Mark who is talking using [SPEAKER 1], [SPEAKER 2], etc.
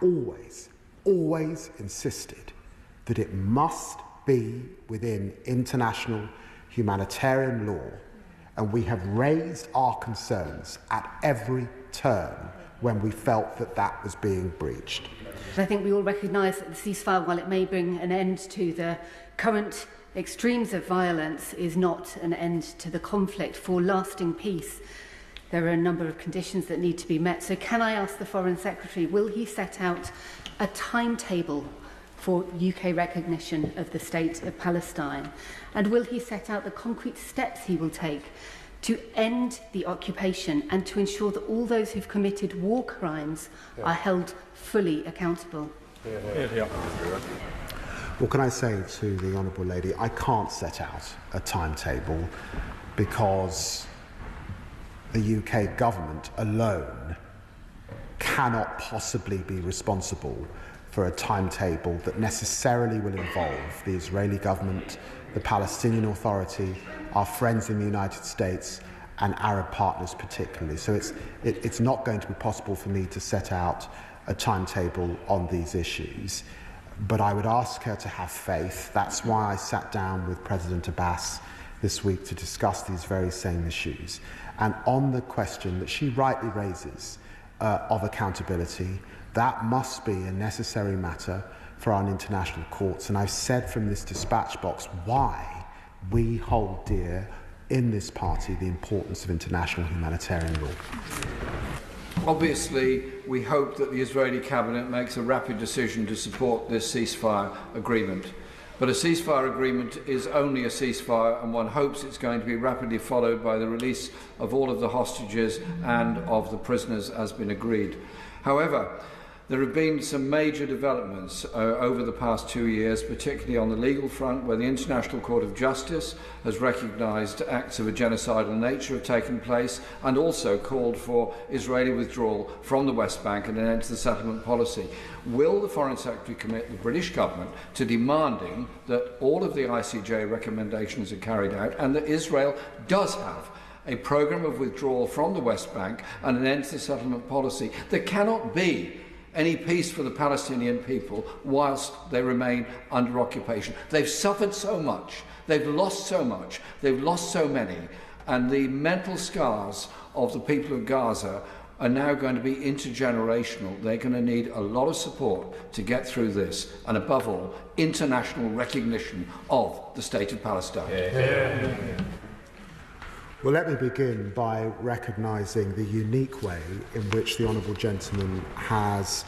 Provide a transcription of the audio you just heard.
[SPEAKER 1] always insisted that it must be within international humanitarian law, and we have raised our concerns at every turn when we felt that that was being breached.
[SPEAKER 2] I think we all recognise that the ceasefire, while it may bring an end to the current extremes of violence, is not an end to the conflict. For lasting peace, there are a number of conditions that need to be met. So can I ask the Foreign Secretary, will he set out a timetable for UK recognition of the State of Palestine? And will he set out the concrete steps he will take to end the occupation and to ensure that all those who've committed war crimes are held fully accountable?
[SPEAKER 1] Well, can I say to the Honourable Lady, I can't set out a timetable because the UK government alone cannot possibly be responsible for a timetable that necessarily will involve the Israeli government, the Palestinian Authority, our friends in the United States and Arab partners particularly. So it's not going to be possible for me to set out a timetable on these issues. But I would ask her to have faith. That's why I sat down with President Abbas this week to discuss these very same issues. And on the question that she rightly raises of accountability, that must be a necessary matter for our international courts. And I've said from this dispatch box why we hold dear in this party the importance of international humanitarian law.
[SPEAKER 3] Obviously, we hope that the Israeli cabinet makes a rapid decision to support this ceasefire agreement. But a ceasefire agreement is only a ceasefire, and one hopes it's going to be rapidly followed by the release of all of the hostages and of the prisoners as been agreed. However, there have been some major developments over the past 2 years, particularly on the legal front, where the International Court of Justice has recognised acts of a genocidal nature have taken place and also called for Israeli withdrawal from the West Bank and an end to the settlement policy. Will the Foreign Secretary commit the British government to demanding that all of the ICJ recommendations are carried out and that Israel does have a programme of withdrawal from the West Bank and an end to the settlement policy? There cannot be any peace for the Palestinian people whilst they remain under occupation. They've suffered so much, they've lost so much, they've lost so many, and the mental scars of the people of Gaza are now going to be intergenerational. They're going to need a lot of support to get through this, and above all, international recognition of the State of Palestine.
[SPEAKER 1] Well, let me begin by recognising the unique way in which the Honourable Gentleman has